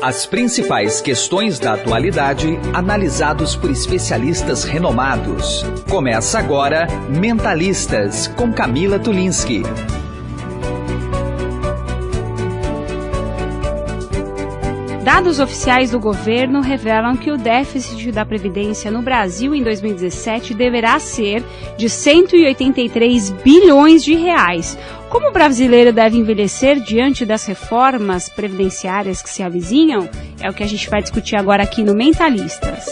As principais questões da atualidade, analisados por especialistas renomados. Começa agora Mentalistas, com Camila Tulinski. Dados oficiais do governo revelam que o déficit da Previdência no Brasil em 2017 deverá ser de 183 bilhões de reais. Como o brasileiro deve envelhecer diante das reformas previdenciárias que se avizinham? É o que a gente vai discutir agora aqui no Mentalistas.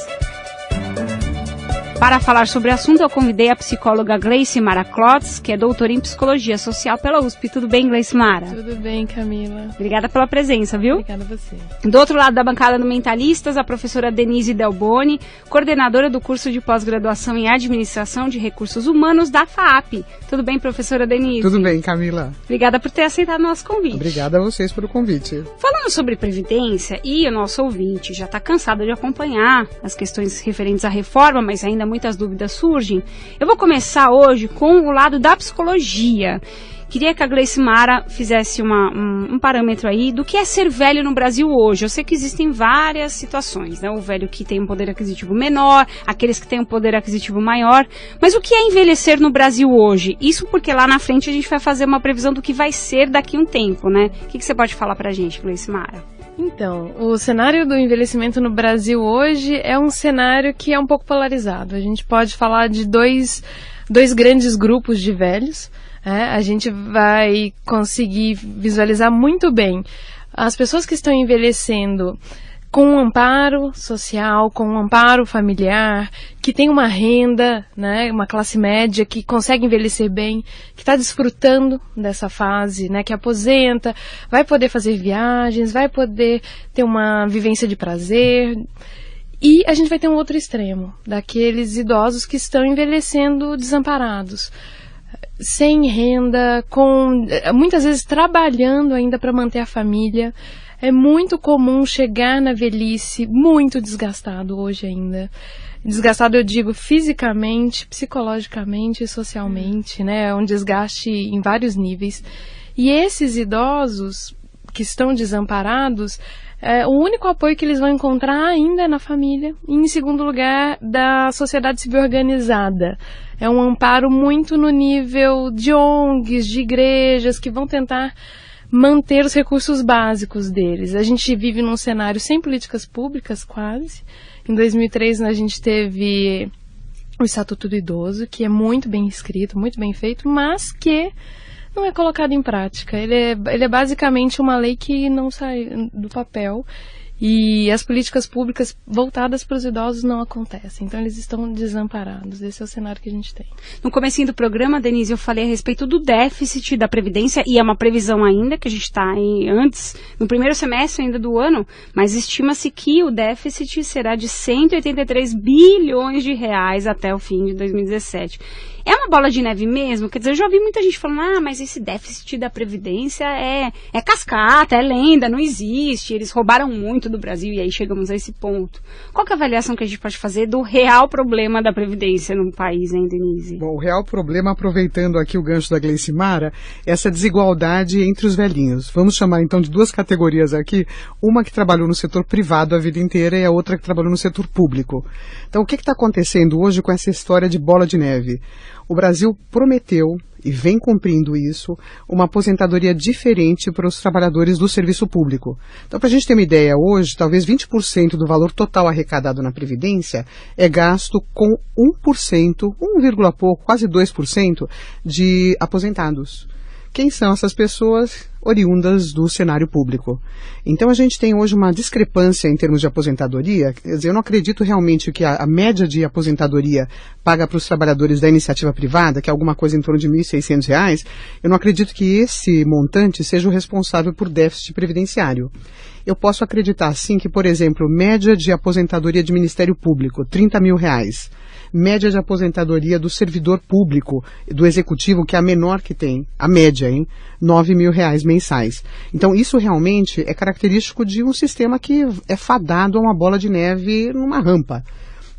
Para falar sobre o assunto, eu convidei a psicóloga Gleicimara Klotz, que é doutora em Psicologia Social pela USP. Tudo bem, Gleicimara? Tudo bem, Camila. Obrigada pela presença, viu? Obrigada a você. Do outro lado da bancada do Mentalistas, a professora Denise Delboni, coordenadora do curso de pós-graduação em Administração de Recursos Humanos da FAAP. Tudo bem, professora Denise? Tudo bem, Camila. Obrigada por ter aceitado o nosso convite. Obrigada a vocês pelo convite. Falando sobre Previdência, e o nosso ouvinte já está cansado de acompanhar as questões referentes à reforma, mas ainda muitas dúvidas surgem, eu vou começar hoje com o lado da psicologia. Queria que a Gleicimara fizesse um parâmetro aí do que é ser velho no Brasil hoje. Eu sei que existem várias situações, né? O velho que tem um poder aquisitivo menor, aqueles que têm um poder aquisitivo maior. Mas o que é envelhecer no Brasil hoje? Isso porque lá na frente a gente vai fazer uma previsão do que vai ser daqui a um tempo, né? O que você pode falar pra gente, Gleicimara? Então, o cenário do envelhecimento no Brasil hoje é um cenário que é um pouco polarizado. A gente pode falar de dois grandes grupos de velhos. A gente vai conseguir visualizar muito bem as pessoas que estão envelhecendo com um amparo social, com um amparo familiar, que tem uma renda, né, uma classe média que consegue envelhecer bem, que está desfrutando dessa fase, né, que aposenta, vai poder fazer viagens, vai poder ter uma vivência de prazer. E a gente vai ter um outro extremo, daqueles idosos que estão envelhecendo desamparados, sem renda, muitas vezes trabalhando ainda para manter a família. É muito comum chegar na velhice muito desgastado hoje ainda. Desgastado, eu digo, fisicamente, psicologicamente e socialmente, né? É um desgaste em vários níveis. E esses idosos que estão desamparados, o único apoio que eles vão encontrar ainda é na família. E, em segundo lugar, da sociedade civil organizada. É um amparo muito no nível de ONGs, de igrejas, que vão tentar manter os recursos básicos deles. A gente vive num cenário sem políticas públicas, quase. Em 2003, a gente teve o Estatuto do Idoso, que é muito bem escrito, muito bem feito, mas que não é colocado em prática. Ele é basicamente uma lei que não sai do papel. E as políticas públicas voltadas para os idosos não acontecem. Então eles estão desamparados. Esse é o cenário que a gente tem. No comecinho do programa, Denise, eu falei a respeito do déficit da Previdência, e é uma previsão ainda, que a gente está antes, no primeiro semestre ainda do ano, mas estima-se que o déficit será de 183 bilhões de reais até o fim de 2017. É uma bola de neve mesmo? Quer dizer, eu já ouvi muita gente falando, mas esse déficit da Previdência é cascata, é lenda, não existe, eles roubaram muito do Brasil, e aí chegamos a esse ponto. Qual que é a avaliação que a gente pode fazer do real problema da Previdência no país, hein, Denise? Bom, o real problema, aproveitando aqui o gancho da Gleicimara, é essa desigualdade entre os velhinhos. Vamos chamar então de duas categorias aqui, uma que trabalhou no setor privado a vida inteira e a outra que trabalhou no setor público. Então, o que está acontecendo hoje com essa história de bola de neve? O Brasil prometeu, e vem cumprindo isso, uma aposentadoria diferente para os trabalhadores do serviço público. Então, para a gente ter uma ideia, hoje, talvez 20% do valor total arrecadado na Previdência é gasto com 1%, 1, pouco, quase 2% de aposentados. Quem são essas pessoas? Oriundas do cenário público. Então a gente tem hoje uma discrepância em termos de aposentadoria. Quer dizer, eu não acredito realmente que a média de aposentadoria paga para os trabalhadores da iniciativa privada, que é alguma coisa em torno de R$ 1.600, eu não acredito que esse montante seja o responsável por déficit previdenciário. Eu posso acreditar sim que, por exemplo, média de aposentadoria de Ministério Público, R$ 30 mil. Média de aposentadoria do servidor público, do executivo, que é a menor que tem, a média, R$ 9 mil mensais. Então isso realmente é característico de um sistema que é fadado a uma bola de neve numa rampa.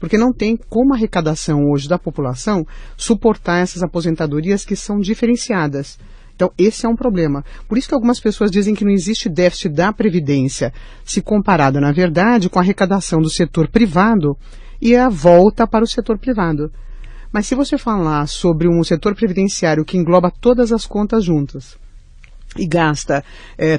Porque não tem como a arrecadação hoje da população suportar essas aposentadorias que são diferenciadas. Então, esse é um problema. Por isso que algumas pessoas dizem que não existe déficit da Previdência, se comparada, na verdade, com a arrecadação do setor privado e a volta para o setor privado. Mas se você falar sobre um setor previdenciário que engloba todas as contas juntas e gasta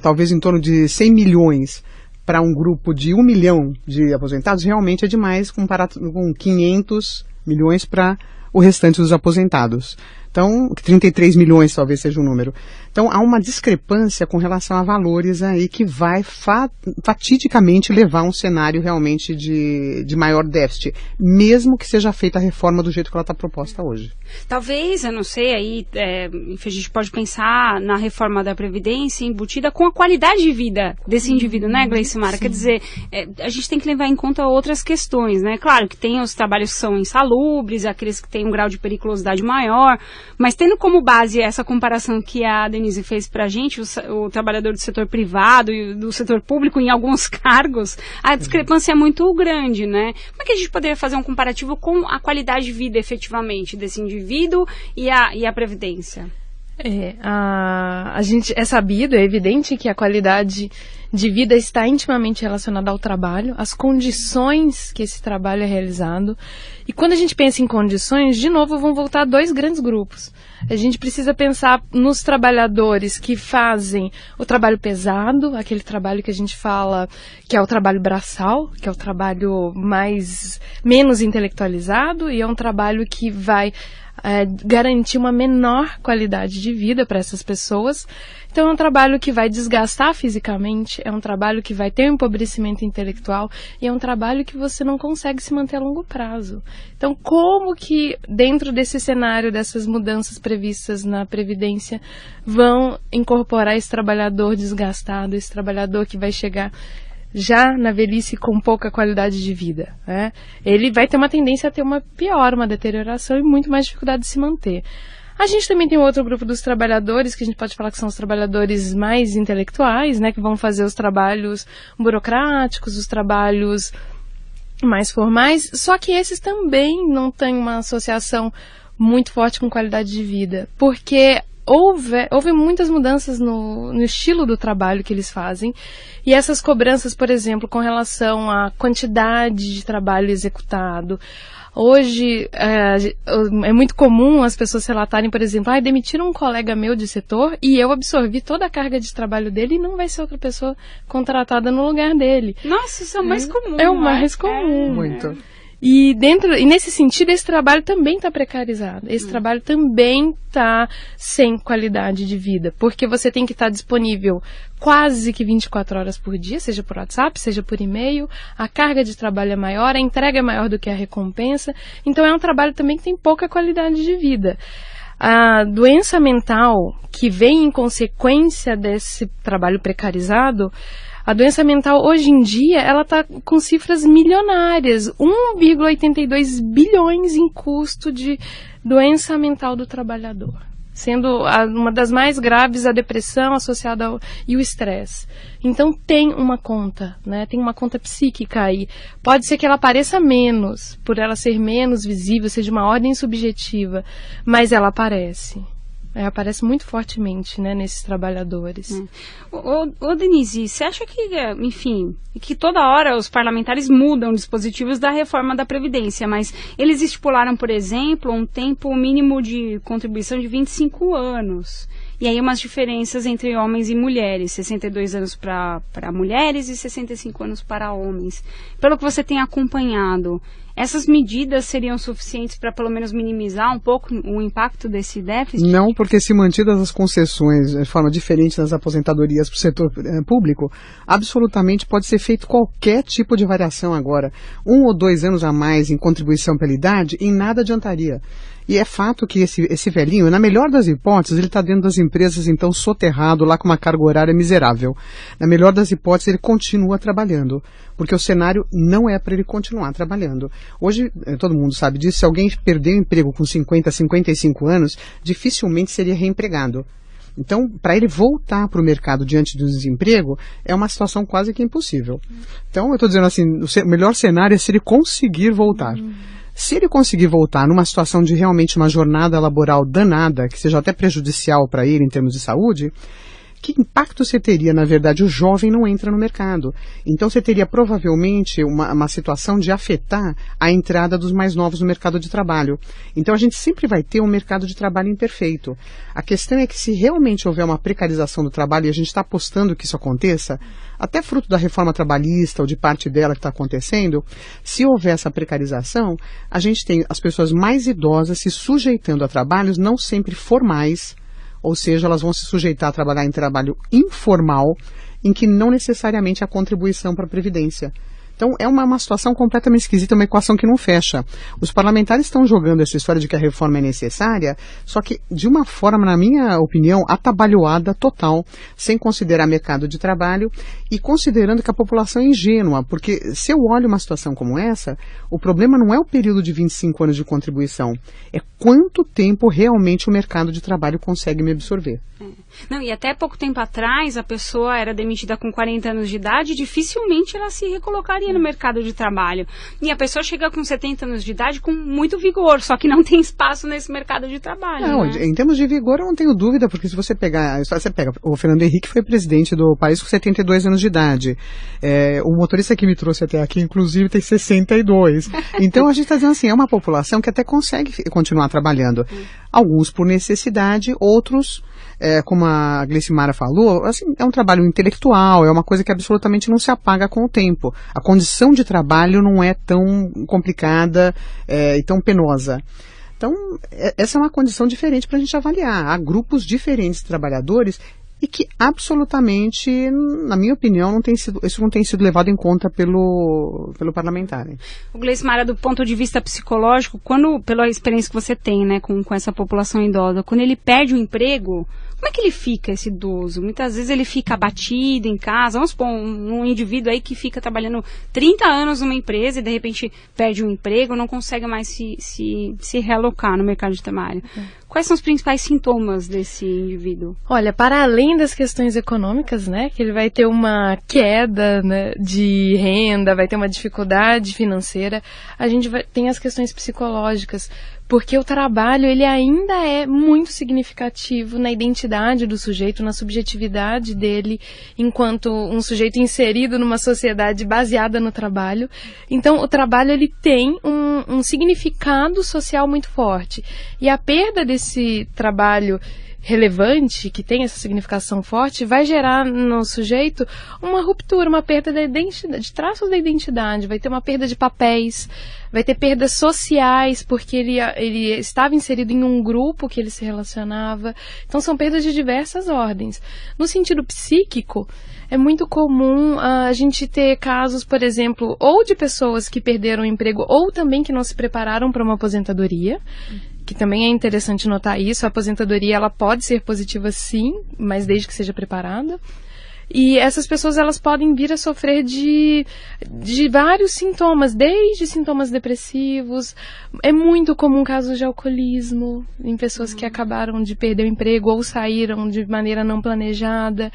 talvez em torno de 100 milhões para um grupo de 1 milhão de aposentados, realmente é demais comparado com 500 milhões para o restante dos aposentados. Então, 33 milhões talvez seja o número. Então, há uma discrepância com relação a valores aí que vai fatidicamente levar a um cenário realmente de maior déficit, mesmo que seja feita a reforma do jeito que ela está proposta hoje. Talvez, eu não sei, aí a gente pode pensar na reforma da Previdência embutida com a qualidade de vida desse indivíduo, né, Gleicimara? Quer dizer, a gente tem que levar em conta outras questões, né? Claro que tem os trabalhos que são insalubres, aqueles que têm um grau de periculosidade maior, mas tendo como base essa comparação que a Denise fez pra gente, o trabalhador do setor privado e do setor público em alguns cargos, a discrepância é muito grande, né? Como é que a gente poderia fazer um comparativo com a qualidade de vida efetivamente desse indivíduo e a Previdência? É sabido, é evidente que a qualidade de vida está intimamente relacionada ao trabalho, às condições que esse trabalho é realizado. E quando a gente pensa em condições, de novo vão voltar dois grandes grupos. A gente precisa pensar nos trabalhadores que fazem o trabalho pesado, aquele trabalho que a gente fala que é o trabalho braçal, que é o trabalho menos intelectualizado e é um trabalho que vai garantir uma menor qualidade de vida para essas pessoas. Então é um trabalho que vai desgastar fisicamente, é um trabalho que vai ter um empobrecimento intelectual e é um trabalho que você não consegue se manter a longo prazo. Então como que dentro desse cenário, dessas mudanças previstas na Previdência, vão incorporar esse trabalhador desgastado, esse trabalhador que vai chegar já na velhice com pouca qualidade de vida, né? Ele vai ter uma tendência a ter uma deterioração e muito mais dificuldade de se manter. A gente também tem outro grupo dos trabalhadores, que a gente pode falar que são os trabalhadores mais intelectuais, né, que vão fazer os trabalhos burocráticos, os trabalhos mais formais, só que esses também não têm uma associação muito forte com qualidade de vida, porque houve muitas mudanças no estilo do trabalho que eles fazem, e essas cobranças, por exemplo, com relação à quantidade de trabalho executado. Hoje é muito comum as pessoas relatarem, por exemplo, demitiram um colega meu de setor e eu absorvi toda a carga de trabalho dele e não vai ser outra pessoa contratada no lugar dele. Nossa, isso é o mais comum. É o mais comum. Muito. E nesse sentido, esse trabalho também está precarizado. Esse trabalho também está sem qualidade de vida, porque você tem que estar disponível quase que 24 horas por dia, seja por WhatsApp, seja por e-mail, a carga de trabalho é maior, a entrega é maior do que a recompensa, então é um trabalho também que tem pouca qualidade de vida. A doença mental que vem em consequência desse trabalho precarizado, a doença mental hoje em dia, ela está com cifras milionárias, 1,82 bilhões em custo de doença mental do trabalhador, sendo uma das mais graves a depressão associada e o estresse. Então tem uma conta, né? Tem uma conta psíquica aí. Pode ser que ela pareça menos, por ela ser menos visível, ser de uma ordem subjetiva, mas ela aparece. Aparece muito fortemente, né, nesses trabalhadores. Ô Denise, você acha que, enfim, que toda hora os parlamentares mudam dispositivos da reforma da Previdência, mas eles estipularam, por exemplo, um tempo mínimo de contribuição de 25 anos. E aí umas diferenças entre homens e mulheres, 62 anos para mulheres e 65 anos para homens. Pelo que você tem acompanhado, essas medidas seriam suficientes para pelo menos minimizar um pouco o impacto desse déficit? Não, porque se mantidas as concessões de forma diferente nas aposentadorias para o setor público, absolutamente pode ser feito qualquer tipo de variação agora. 1 ou 2 anos a mais em contribuição pela idade, em nada adiantaria. E é fato que esse velhinho, na melhor das hipóteses, ele está dentro das empresas, então, soterrado, lá com uma carga horária miserável. Na melhor das hipóteses, ele continua trabalhando, porque o cenário não é para ele continuar trabalhando. Hoje, todo mundo sabe disso, se alguém perder o emprego com 50, 55 anos, dificilmente seria reempregado. Então, para ele voltar para o mercado diante do desemprego, é uma situação quase que impossível. Então, eu estou dizendo assim, o melhor cenário é se ele conseguir voltar. Se ele conseguir voltar numa situação de realmente uma jornada laboral danada, que seja até prejudicial para ele em termos de saúde, que impacto você teria, na verdade? O jovem não entra no mercado. Então você teria provavelmente uma situação de afetar a entrada dos mais novos no mercado de trabalho. Então a gente sempre vai ter um mercado de trabalho imperfeito. A questão é que se realmente houver uma precarização do trabalho, e a gente está apostando que isso aconteça, até fruto da reforma trabalhista ou de parte dela que está acontecendo, se houver essa precarização, a gente tem as pessoas mais idosas se sujeitando a trabalhos não sempre formais, ou seja, elas vão se sujeitar a trabalhar em trabalho informal, em que não necessariamente há contribuição para a Previdência. Então é uma situação completamente esquisita, uma equação que não fecha. Os parlamentares estão jogando essa história de que a reforma é necessária, só que de uma forma, na minha opinião, atabalhoada total, sem considerar mercado de trabalho e considerando que a população é ingênua, porque se eu olho uma situação como essa, o problema não é o período de 25 anos de contribuição, é quanto tempo realmente o mercado de trabalho consegue me absorver. Não, e até pouco tempo atrás a pessoa era demitida com 40 anos de idade e dificilmente ela se recolocaria no mercado de trabalho. E a pessoa chega com 70 anos de idade com muito vigor, só que não tem espaço nesse mercado de trabalho. Não, né? Em termos de vigor eu não tenho dúvida, porque se você pegar, o Fernando Henrique foi presidente do país com 72 anos de idade. O motorista que me trouxe até aqui, inclusive, tem 62. Então a gente está dizendo assim, é uma população que até consegue continuar trabalhando. Alguns por necessidade, outros... como a Gleicimara falou, assim, é um trabalho intelectual, é uma coisa que absolutamente não se apaga com o tempo. A condição de trabalho não é tão complicada e tão penosa. Então, essa é uma condição diferente para a gente avaliar. Há grupos diferentes de trabalhadores e que absolutamente, na minha opinião, isso não tem sido levado em conta pelo parlamentar. Hein? O Gleicimara, do ponto de vista psicológico, pela experiência que você tem, né, com essa população idosa, quando ele perde o emprego, como é que ele fica, esse idoso? Muitas vezes ele fica abatido em casa. Vamos supor, um indivíduo aí que fica trabalhando 30 anos numa empresa e de repente perde o emprego, não consegue mais se realocar no mercado de trabalho. Quais são os principais sintomas desse indivíduo? Olha, para além das questões econômicas, né, que ele vai ter uma queda, né, de renda, vai ter uma dificuldade financeira, a gente tem as questões psicológicas, porque o trabalho ele ainda é muito significativo na identidade do sujeito, na subjetividade dele, enquanto um sujeito inserido numa sociedade baseada no trabalho. Então, o trabalho ele tem um significado social muito forte. E a perda desse trabalho relevante, que tem essa significação forte, vai gerar no sujeito uma ruptura, uma perda da identidade, de traços da identidade, vai ter uma perda de papéis, vai ter perdas sociais, porque ele estava inserido em um grupo que ele se relacionava. Então são perdas de diversas ordens. No sentido psíquico, é muito comum a gente ter casos, por exemplo, ou de pessoas que perderam o emprego, ou também que não se prepararam para uma aposentadoria, que também é interessante notar isso. A aposentadoria ela pode ser positiva sim, mas desde que seja preparada. E essas pessoas elas podem vir a sofrer de vários sintomas, desde sintomas depressivos. É muito comum casos de alcoolismo em pessoas que acabaram de perder o emprego ou saíram de maneira não planejada.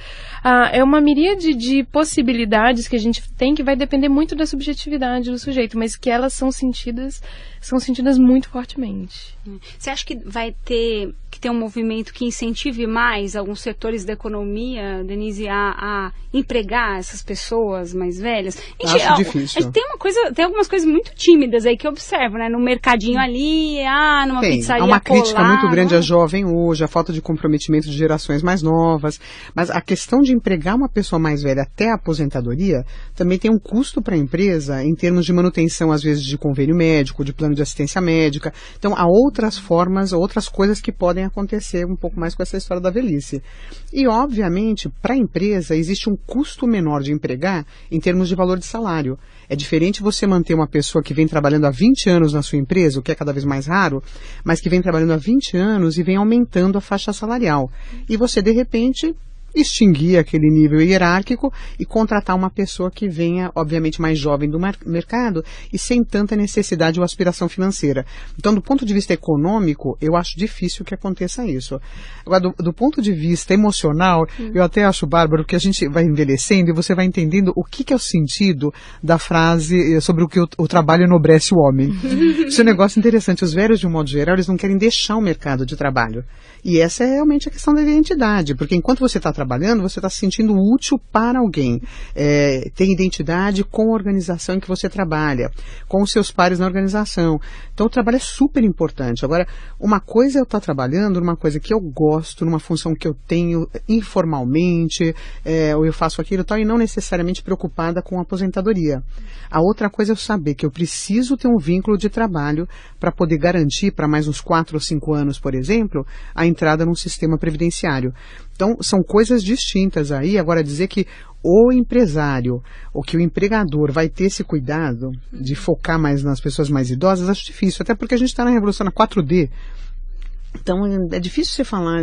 É uma miríade de possibilidades que a gente tem que vai depender muito da subjetividade do sujeito, mas que elas são sentidas muito fortemente. Você acha que vai ter que ter um movimento que incentive mais alguns setores da economia, Denise, a empregar essas pessoas mais velhas? Acho difícil. Tem algumas coisas muito tímidas aí que eu observo, né? No mercadinho ali, numa pizzaria. Há uma crítica colar, muito grande à jovem hoje, a falta de comprometimento de gerações mais novas. Mas a questão de empregar uma pessoa mais velha até a aposentadoria também tem um custo para a empresa em termos de manutenção, às vezes, de convênio médico, de plano de assistência médica. Então, há outras formas, outras coisas que podem acontecer um pouco mais com essa história da velhice. E, obviamente, para a empresa, existe um custo menor de empregar em termos de valor de salário. É diferente você manter uma pessoa que vem trabalhando há 20 anos na sua empresa, o que é cada vez mais raro, mas que vem trabalhando há 20 anos e vem aumentando a faixa salarial. E você, de repente, extinguir aquele nível hierárquico e contratar uma pessoa que venha, obviamente, mais jovem do mercado e sem tanta necessidade ou aspiração financeira. Então, do ponto de vista econômico, eu acho difícil que aconteça isso. Agora, do ponto de vista emocional, eu até acho, Bárbara, que a gente vai envelhecendo e você vai entendendo o que é o sentido da frase sobre o que o trabalho enobrece o homem. Isso é um negócio interessante. Os velhos, de um modo geral, eles não querem deixar o mercado de trabalho. E essa é realmente a questão da identidade, porque enquanto você está trabalhando, você está se sentindo útil para alguém. Tem identidade com a organização em que você trabalha, com os seus pares na organização. Então o trabalho é super importante. Agora, uma coisa é eu estar trabalhando numa coisa que eu gosto, numa função que eu tenho informalmente, ou eu faço aquilo e tal, e não necessariamente preocupada com a aposentadoria. A outra coisa é eu saber que eu preciso ter um vínculo de trabalho para poder garantir para mais uns 4 ou 5 anos, por exemplo, a entrada num sistema previdenciário. Então, são coisas distintas aí. Agora, dizer que o empresário ou que o empregador vai ter esse cuidado de focar mais nas pessoas mais idosas, acho difícil, até porque a gente está na revolução na 4D. Então, é difícil você falar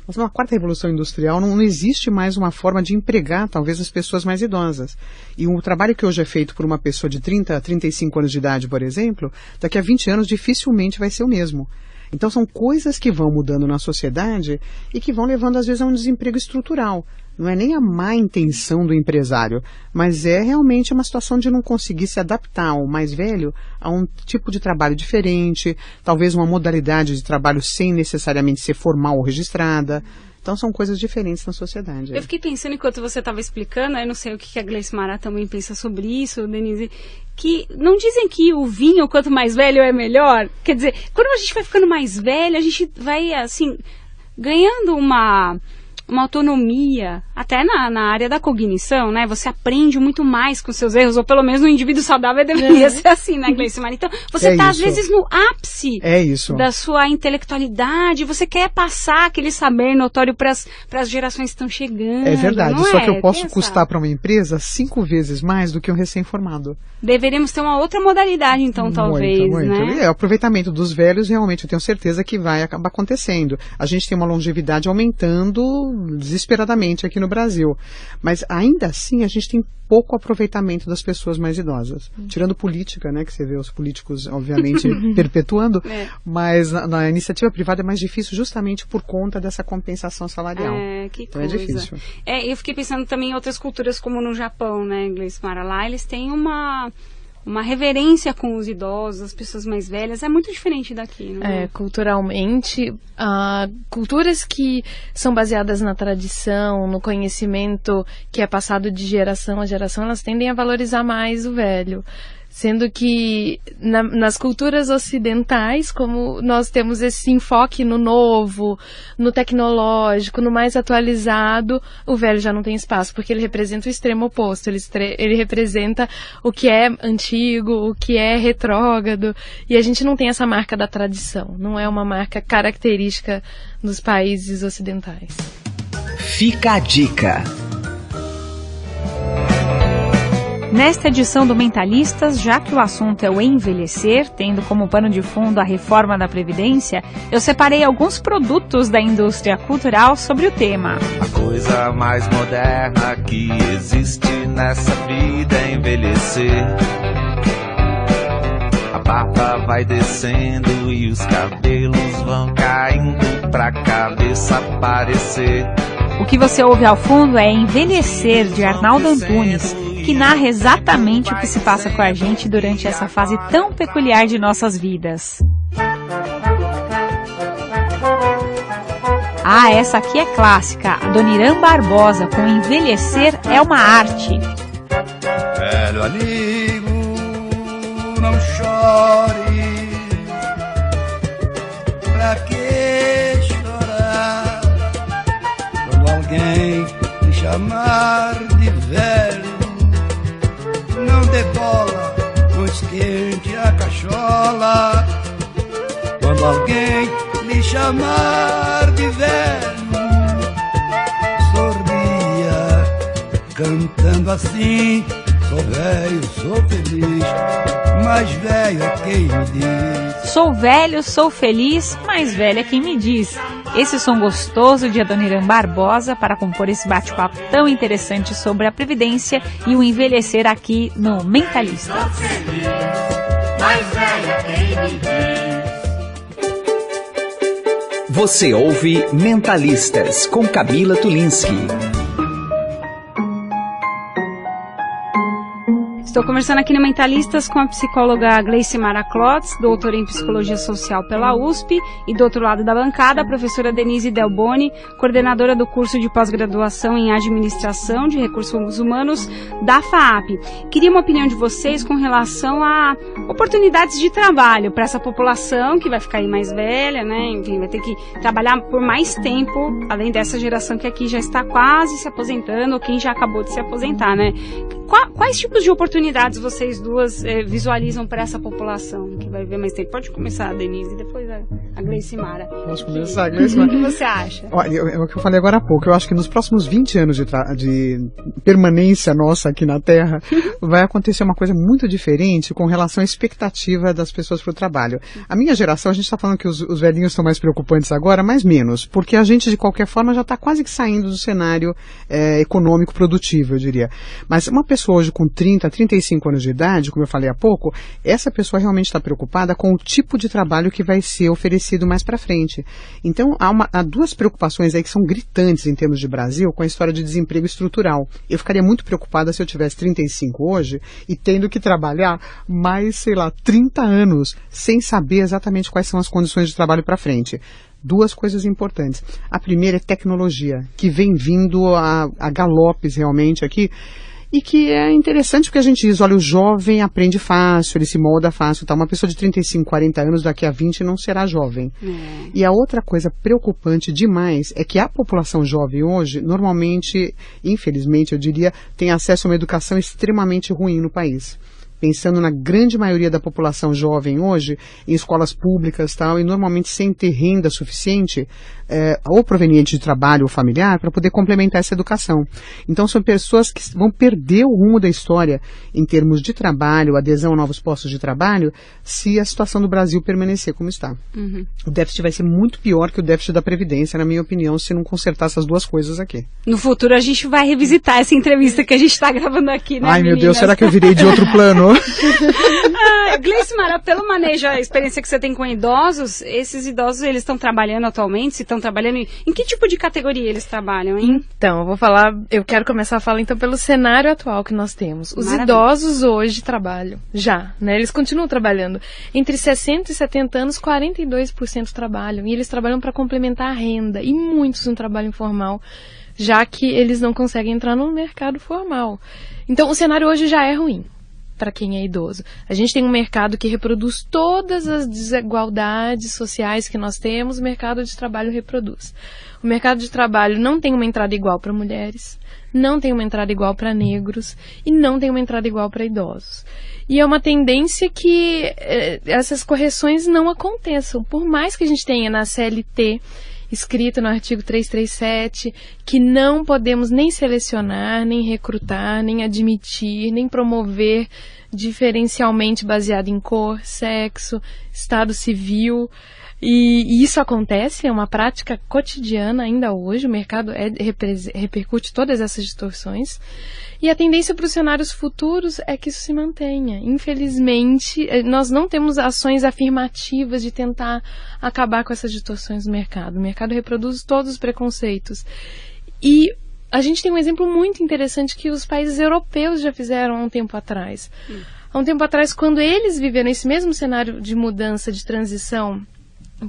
mas na quarta revolução industrial não existe mais uma forma de empregar, talvez, as pessoas mais idosas. E o trabalho que hoje é feito por uma pessoa de 30 a 35 anos de idade, por exemplo, daqui a 20 anos dificilmente vai ser o mesmo. Então são coisas que vão mudando na sociedade e que vão levando às vezes a um desemprego estrutural. Não é nem a má intenção do empresário, mas é realmente uma situação de não conseguir se adaptar ao mais velho a um tipo de trabalho diferente, talvez uma modalidade de trabalho sem necessariamente ser formal ou registrada. Então são coisas diferentes na sociedade. Eu fiquei pensando enquanto você estava explicando, eu não sei o que a Gleice Mara também pensa sobre isso, Denise, que não dizem que o vinho, quanto mais velho, é melhor? Quer dizer, quando a gente vai ficando mais velho, a gente vai, assim, ganhando uma autonomia, até na área da cognição, né? Você aprende muito mais com seus erros, ou pelo menos no indivíduo saudável deveria ser assim, né, Gleice Mara? Então, você está às vezes no ápice da sua intelectualidade, você quer passar aquele saber notório para as gerações que estão chegando. É verdade, só que eu posso custar para uma empresa 5 vezes mais do que um recém-formado. Deveríamos ter uma outra modalidade, então, talvez, né? O aproveitamento dos velhos, realmente, eu tenho certeza que vai acabar acontecendo. A gente tem uma longevidade aumentando desesperadamente aqui no Brasil. Mas ainda assim a gente tem pouco aproveitamento das pessoas mais idosas. Tirando política, né, que você vê os políticos, obviamente, perpetuando, mas na iniciativa privada é mais difícil justamente por conta dessa compensação salarial. Então é difícil. Eu fiquei pensando também em outras culturas, como no Japão, né, Gleice Mara, lá eles têm uma reverência com os idosos, as pessoas mais velhas, é muito diferente daqui, não é? Culturalmente, culturas que são baseadas na tradição, no conhecimento que é passado de geração a geração, elas tendem a valorizar mais o velho. Sendo que nas culturas ocidentais, como nós temos esse enfoque no novo, no tecnológico, no mais atualizado, o velho já não tem espaço, porque ele representa o extremo oposto, ele representa o que é antigo, o que é retrógrado, e a gente não tem essa marca da tradição, não é uma marca característica dos países ocidentais. Fica a dica. Nesta edição do Mentalistas, já que o assunto é o envelhecer, tendo como pano de fundo a reforma da Previdência, eu separei alguns produtos da indústria cultural sobre o tema. A coisa mais moderna que existe nessa vida é envelhecer. A barba vai descendo e os cabelos vão caindo pra cabeça aparecer. O que você ouve ao fundo é Envelhecer, de Arnaldo Antunes, que narra exatamente o que se passa com a gente durante essa fase tão peculiar de nossas vidas. Essa aqui é clássica, a Dona Irã Barbosa, com Envelhecer é uma arte. Velho amigo, não chore, pra que chorar? Quando alguém me chamar de velho, não dê bola, pois quente a cachola. Quando alguém lhe chamar de velho, sorria, cantando assim: sou velho, sou feliz, mas velho é quem me diz. Sou velho, sou feliz, mas velho é quem me diz. esse som gostoso de Adoniran Barbosa para compor esse bate-papo tão interessante sobre a Previdência e o envelhecer aqui no Mentalista. Você ouve Mentalistas com Camila Tulinski. Estou conversando aqui no Mentalistas com a psicóloga Gleicimara Klotz, doutora em Psicologia Social pela USP, e do outro lado da bancada, a professora Denise Delboni, coordenadora do curso de pós-graduação em Administração de Recursos Humanos da FAAP. Queria uma opinião de vocês com relação a oportunidades de trabalho para essa população que vai ficar aí mais velha, né? Enfim, vai ter que trabalhar por mais tempo, além dessa geração que aqui já está quase se aposentando, ou quem já acabou de se aposentar, né? Quais tipos de oportunidades vocês duas visualizam para essa população que vai viver mais tempo? Pode começar, Denise, e depois a Gleicimara. Posso começar, Gleicimara? O que você acha? Olha, é o que eu falei agora há pouco. Eu acho que nos próximos 20 anos de permanência nossa aqui na Terra, vai acontecer uma coisa muito diferente com relação à expectativa das pessoas para o trabalho. A minha geração, a gente está falando que os velhinhos estão mais preocupantes agora, mas menos, porque a gente, de qualquer forma, já está quase que saindo do cenário econômico produtivo, eu diria. Mas uma pessoa hoje com 30, 35 anos de idade, como eu falei há pouco, essa pessoa realmente está preocupada com o tipo de trabalho que vai ser oferecido mais para frente. Então, há duas preocupações aí que são gritantes em termos de Brasil com a história de desemprego estrutural. Eu ficaria muito preocupada se eu tivesse 35 hoje e tendo que trabalhar mais, 30 anos sem saber exatamente quais são as condições de trabalho para frente. Duas coisas importantes. A primeira é tecnologia, que vem vindo a galopes realmente aqui, e que é interessante porque a gente diz, olha, o jovem aprende fácil, ele se molda fácil, tá? Uma pessoa de 35, 40 anos daqui a 20 não será jovem. E a outra coisa preocupante demais é que a população jovem hoje, normalmente, infelizmente, eu diria, tem acesso a uma educação extremamente ruim no país. Pensando na grande maioria da população jovem hoje, em escolas públicas e tal, e normalmente sem ter renda suficiente, ou proveniente de trabalho ou familiar, para poder complementar essa educação. Então são pessoas que vão perder o rumo da história em termos de trabalho, adesão a novos postos de trabalho, se a situação do Brasil permanecer como está. O déficit vai ser muito pior que o déficit da Previdência, na minha opinião, se não consertar essas duas coisas aqui. No futuro a gente vai revisitar essa entrevista que a gente está gravando aqui, né, Ai, meninas? meu Deus, será que eu virei de outro plano? Gleicimara, pelo manejo, a experiência que você tem com idosos, esses idosos, eles estão trabalhando atualmente? Se estão trabalhando, em que tipo de categoria eles trabalham, hein? Então, eu quero começar a falar então pelo cenário atual que nós temos. Os idosos hoje trabalham, já, né? Eles continuam trabalhando. Entre 60 e 70 anos, 42% trabalham, e eles trabalham para complementar a renda, e muitos no trabalho informal, já que eles não conseguem entrar no mercado formal. Então, o cenário hoje já é ruim para quem é idoso. A gente tem um mercado que reproduz todas as desigualdades sociais que nós temos, o mercado de trabalho reproduz. O mercado de trabalho não tem uma entrada igual para mulheres, não tem uma entrada igual para negros e não tem uma entrada igual para idosos. E é uma tendência que essas correções não aconteçam. Por mais que a gente tenha na CLT, escrito no artigo 337, que não podemos nem selecionar, nem recrutar, nem admitir, nem promover diferencialmente baseado em cor, sexo, estado civil. E isso acontece, é uma prática cotidiana ainda hoje, o mercado repercute todas essas distorções. E a tendência para os cenários futuros é que isso se mantenha. Infelizmente, nós não temos ações afirmativas de tentar acabar com essas distorções no mercado. O mercado reproduz todos os preconceitos. E a gente tem um exemplo muito interessante que os países europeus já fizeram há um tempo atrás. Há um tempo atrás, quando eles viveram esse mesmo cenário de mudança, de transição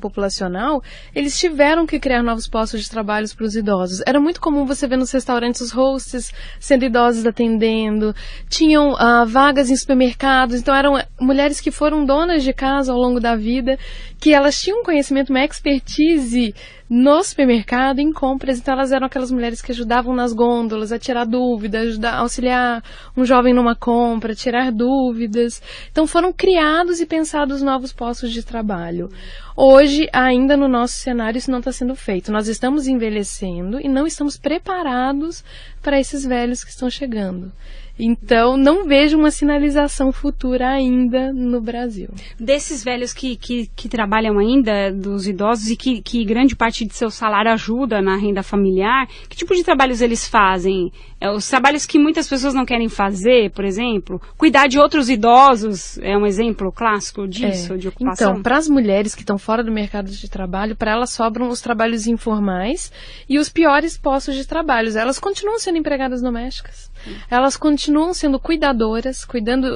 populacional, eles tiveram que criar novos postos de trabalho para os idosos. Era muito comum você ver nos restaurantes os hosts sendo idosos atendendo, tinham vagas em supermercados, então eram mulheres que foram donas de casa ao longo da vida, que elas tinham conhecimento, uma expertise no supermercado, em compras, então elas eram aquelas mulheres que ajudavam nas gôndolas a tirar dúvidas, auxiliar um jovem numa compra, tirar dúvidas. Então foram criados e pensados novos postos de trabalho. Hoje, ainda no nosso cenário, isso não está sendo feito. Nós estamos envelhecendo e não estamos preparados para esses velhos que estão chegando. Então, não vejo uma sinalização futura ainda no Brasil. Desses velhos que trabalham ainda, dos idosos, e que grande parte de seu salário ajuda na renda familiar, que tipo de trabalhos eles fazem? Os trabalhos que muitas pessoas não querem fazer, por exemplo, cuidar de outros idosos é um exemplo clássico disso, de ocupação? Então, para as mulheres que estão fora do mercado de trabalho, para elas sobram os trabalhos informais e os piores postos de trabalho. Elas continuam sendo empregadas domésticas. Elas continuam sendo cuidadoras,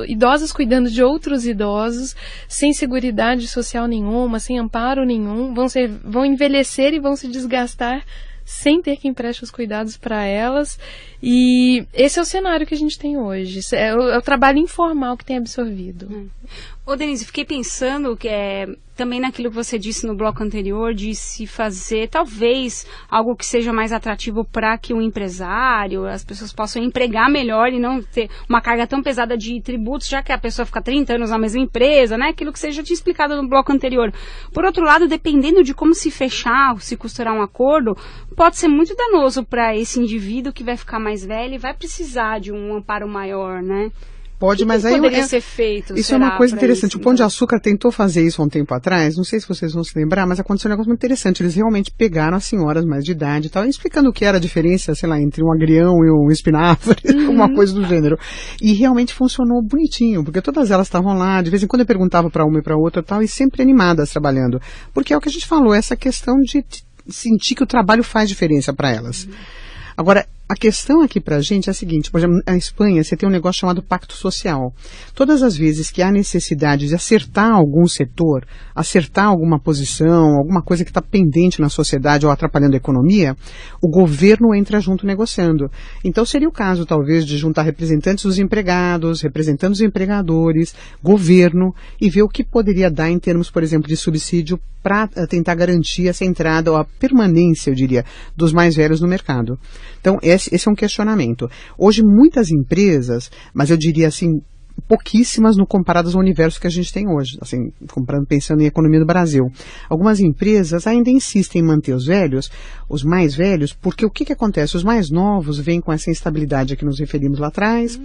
idosas cuidando de outros idosos, sem seguridade social nenhuma, sem amparo nenhum, vão envelhecer e vão se desgastar sem ter quem preste os cuidados para elas. E esse é o cenário que a gente tem hoje. É o trabalho informal que tem absorvido. Ô, Denise, fiquei pensando que também naquilo que você disse no bloco anterior, de se fazer talvez algo que seja mais atrativo para que o empresário, as pessoas possam empregar melhor e não ter uma carga tão pesada de tributos, já que a pessoa fica 30 anos na mesma empresa, né? Aquilo que você já tinha explicado no bloco anterior. Por outro lado, dependendo de como se fechar, se costurar um acordo, pode ser muito danoso para esse indivíduo que vai ficar mais velho e vai precisar de um amparo maior, né? Pode, mas aí poderia ser feito? Isso é uma coisa interessante. Isso, o Pão de Açúcar tentou fazer isso há um tempo atrás, não sei se vocês vão se lembrar, mas aconteceu um negócio muito interessante. Eles realmente pegaram as senhoras mais de idade e tal, explicando o que era a diferença, sei lá, entre um agrião e um espinafre, uma coisa do gênero. E realmente funcionou bonitinho, porque todas elas estavam lá, de vez em quando eu perguntava para uma e para outra e tal, e sempre animadas trabalhando. Porque é o que a gente falou, essa questão de sentir que o trabalho faz diferença para elas. Agora, a questão aqui pra gente é a seguinte, por exemplo, na Espanha você tem um negócio chamado pacto social. Todas as vezes que há necessidade de acertar algum setor, acertar alguma posição, alguma coisa que está pendente na sociedade ou atrapalhando a economia, o governo entra junto negociando. Então seria o caso, talvez, de juntar representantes dos empregados, representantes dos empregadores, governo, e ver o que poderia dar em termos, por exemplo, de subsídio para tentar garantir essa entrada ou a permanência, eu diria, dos mais velhos no mercado. Então, esse é um questionamento. Hoje, muitas empresas, mas eu diria assim, pouquíssimas no comparadas ao universo que a gente tem hoje, assim, pensando em economia do Brasil. Algumas empresas ainda insistem em manter os mais velhos, porque o que acontece? Os mais novos vêm com essa instabilidade a que nos referimos lá atrás.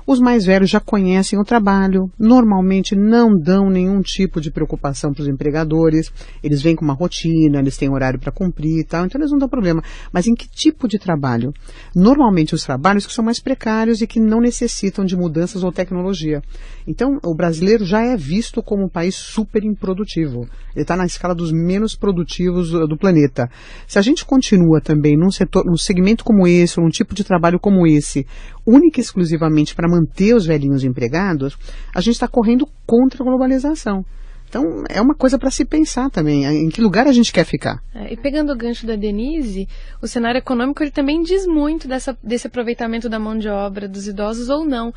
Os mais velhos já conhecem o trabalho, normalmente não dão nenhum tipo de preocupação para os empregadores, eles vêm com uma rotina, eles têm horário para cumprir e tal, então eles não dão problema. Mas em que tipo de trabalho? Normalmente os trabalhos que são mais precários e que não necessitam de mudanças ou tecnologia. Então o brasileiro já é visto como um país super improdutivo. Ele está na escala dos menos produtivos do planeta. Se a gente continua também num segmento como esse, ou num tipo de trabalho como esse, única e exclusivamente para manter os velhinhos empregados, a gente está correndo contra a globalização. Então, é uma coisa para se pensar também, em que lugar a gente quer ficar. E pegando o gancho da Denise, o cenário econômico ele também diz muito desse aproveitamento da mão de obra dos idosos ou não.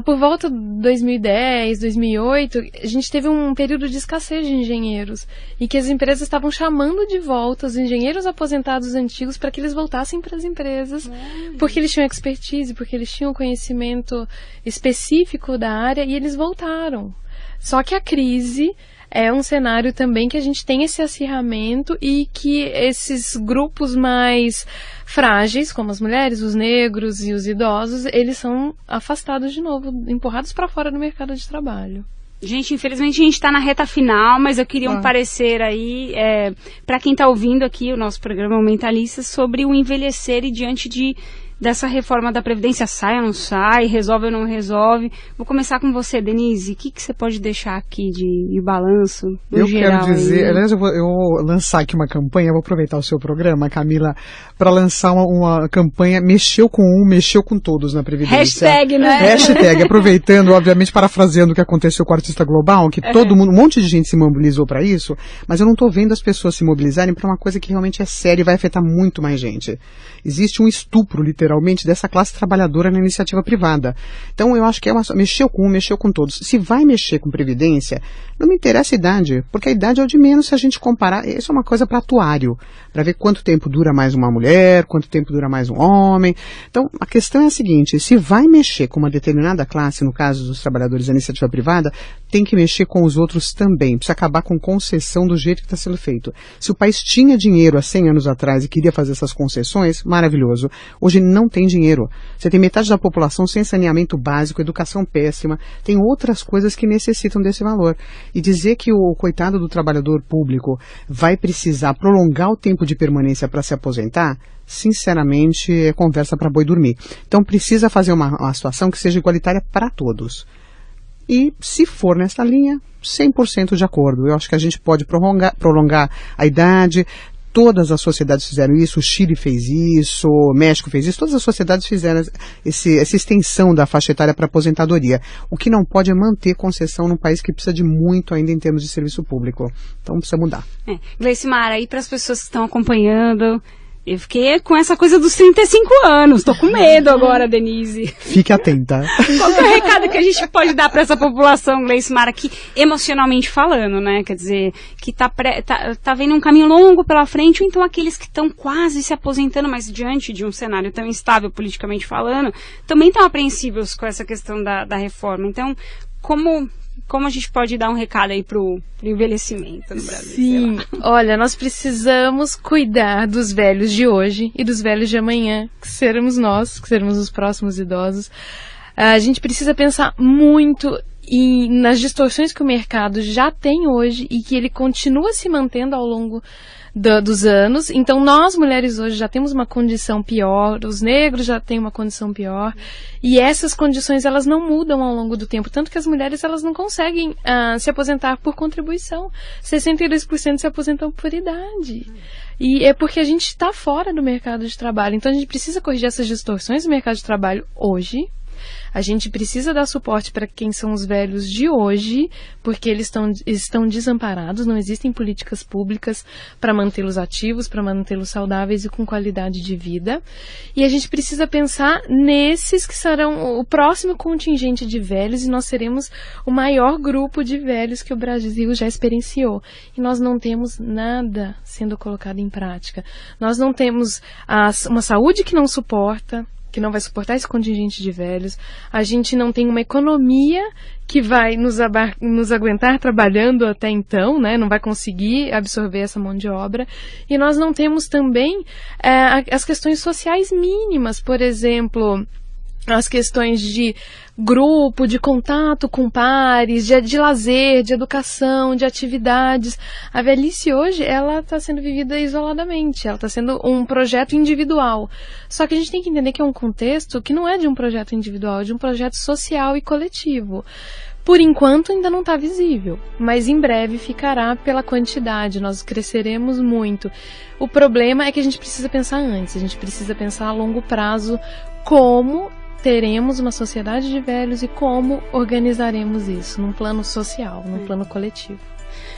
Por volta de 2010, 2008, a gente teve um período de escassez de engenheiros e que as empresas estavam chamando de volta os engenheiros aposentados antigos para que eles voltassem para as empresas, porque eles tinham expertise, porque eles tinham conhecimento específico da área e eles voltaram. Só que a crise é um cenário também que a gente tem esse acirramento e que esses grupos mais frágeis, como as mulheres, os negros e os idosos, eles são afastados de novo, empurrados para fora do mercado de trabalho. Gente, infelizmente a gente está na reta final, mas eu queria um parecer aí, para quem está ouvindo aqui o nosso programa Mentalistas, sobre o envelhecer e diante dessa reforma da Previdência, sai ou não sai, resolve ou não resolve. Vou começar com você, Denise. O que você pode deixar aqui de balanço? Eu quero dizer, aliás, eu vou lançar aqui uma campanha, vou aproveitar o seu programa, Camila, para lançar uma campanha, mexeu com mexeu com todos na Previdência. Hashtag, né? Hashtag, aproveitando, obviamente, parafraseando o que aconteceu com o artista global, que todo mundo, um monte de gente se mobilizou para isso, mas eu não estou vendo as pessoas se mobilizarem para uma coisa que realmente é séria e vai afetar muito mais gente. Existe um estupro, literalmente, dessa classe trabalhadora na iniciativa privada. Então eu acho que mexeu com todos. Se vai mexer com Previdência, não me interessa a idade, porque a idade é o de menos se a gente comparar. Isso é uma coisa para atuário, para ver quanto tempo dura mais uma mulher, quanto tempo dura mais um homem. Então a questão é a seguinte, se vai mexer com uma determinada classe, no caso dos trabalhadores da iniciativa privada, tem que mexer com os outros também, precisa acabar com concessão do jeito que está sendo feito. Se o país tinha dinheiro há 100 anos atrás e queria fazer essas concessões, maravilhoso. Hoje não não tem dinheiro. Você tem metade da população sem saneamento básico, educação péssima, tem outras coisas que necessitam desse valor. E dizer que o coitado do trabalhador público vai precisar prolongar o tempo de permanência para se aposentar, sinceramente, é conversa para boi dormir. Então precisa fazer uma situação que seja igualitária para todos. E, se for nessa linha, 100% de acordo. Eu acho que a gente pode prolongar a idade. Todas as sociedades fizeram isso, o Chile fez isso, o México fez isso, todas as sociedades fizeram essa extensão da faixa etária para aposentadoria. O que não pode é manter concessão num país que precisa de muito ainda em termos de serviço público. Então precisa mudar. Gleicimara, aí para as pessoas que estão acompanhando... Eu fiquei com essa coisa dos 35 anos. Tô com medo agora, Denise. Fique atenta. Qual que é o recado que a gente pode dar para essa população, Gleicimara, que emocionalmente falando, né? Quer dizer, que tá vendo um caminho longo pela frente, ou então aqueles que estão quase se aposentando, mas diante de um cenário tão instável politicamente falando, também estão apreensivos com essa questão da reforma. Então, como a gente pode dar um recado aí pro envelhecimento no Brasil? Sim, olha, nós precisamos cuidar dos velhos de hoje e dos velhos de amanhã, que seremos nós, que seremos os próximos idosos. A gente precisa pensar muito nas distorções que o mercado já tem hoje e que ele continua se mantendo ao longo dos anos. Então nós mulheres hoje já temos uma condição pior, os negros já têm uma condição pior, e essas condições elas não mudam ao longo do tempo, tanto que as mulheres elas não conseguem se aposentar por contribuição, 62% se aposentam por idade, e é porque a gente está fora do mercado de trabalho. Então a gente precisa corrigir essas distorções do mercado de trabalho hoje. A gente precisa dar suporte para quem são os velhos de hoje, porque eles estão desamparados, não existem políticas públicas para mantê-los ativos, para mantê-los saudáveis e com qualidade de vida. E a gente precisa pensar nesses que serão o próximo contingente de velhos, e nós seremos o maior grupo de velhos que o Brasil já experienciou. E nós não temos nada sendo colocado em prática. Nós não temos uma saúde que não vai suportar esse contingente de velhos. A gente não tem uma economia que vai nos aguentar trabalhando até então, né? Não vai conseguir absorver essa mão de obra. E nós não temos também as questões sociais mínimas, por exemplo, as questões de grupo, de contato com pares, de lazer, de educação, de atividades. A velhice hoje, ela está sendo vivida isoladamente, ela está sendo um projeto individual. Só que a gente tem que entender que é um contexto que não é de um projeto individual, é de um projeto social e coletivo. Por enquanto ainda não está visível, mas em breve ficará pela quantidade, nós cresceremos muito. O problema é que a gente precisa pensar antes, a gente precisa pensar a longo prazo como teremos uma sociedade de velhos e como organizaremos isso num plano social, num plano coletivo.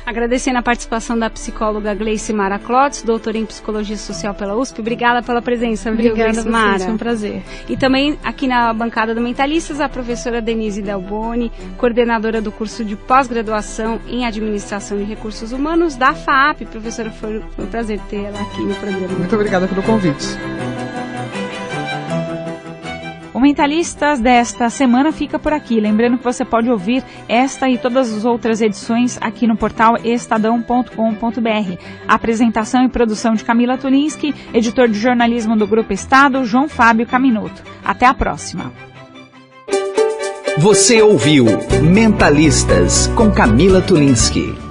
Agradecendo a participação da psicóloga Gleicimara Klotz, doutora em Psicologia Social pela USP. Obrigada pela presença, Obrigada, Gleicimara. Foi um prazer. E também aqui na bancada do Mentalistas, a professora Denise Delboni, coordenadora do curso de pós-graduação em Administração de Recursos Humanos da FAAP. Professora, foi um prazer tê-la aqui no programa. Muito obrigada pelo convite. O Mentalistas desta semana fica por aqui. Lembrando que você pode ouvir esta e todas as outras edições aqui no portal estadão.com.br. Apresentação e produção de Camila Tulinski, editor de jornalismo do Grupo Estado, João Fábio Caminuto. Até a próxima. Você ouviu Mentalistas com Camila Tulinski.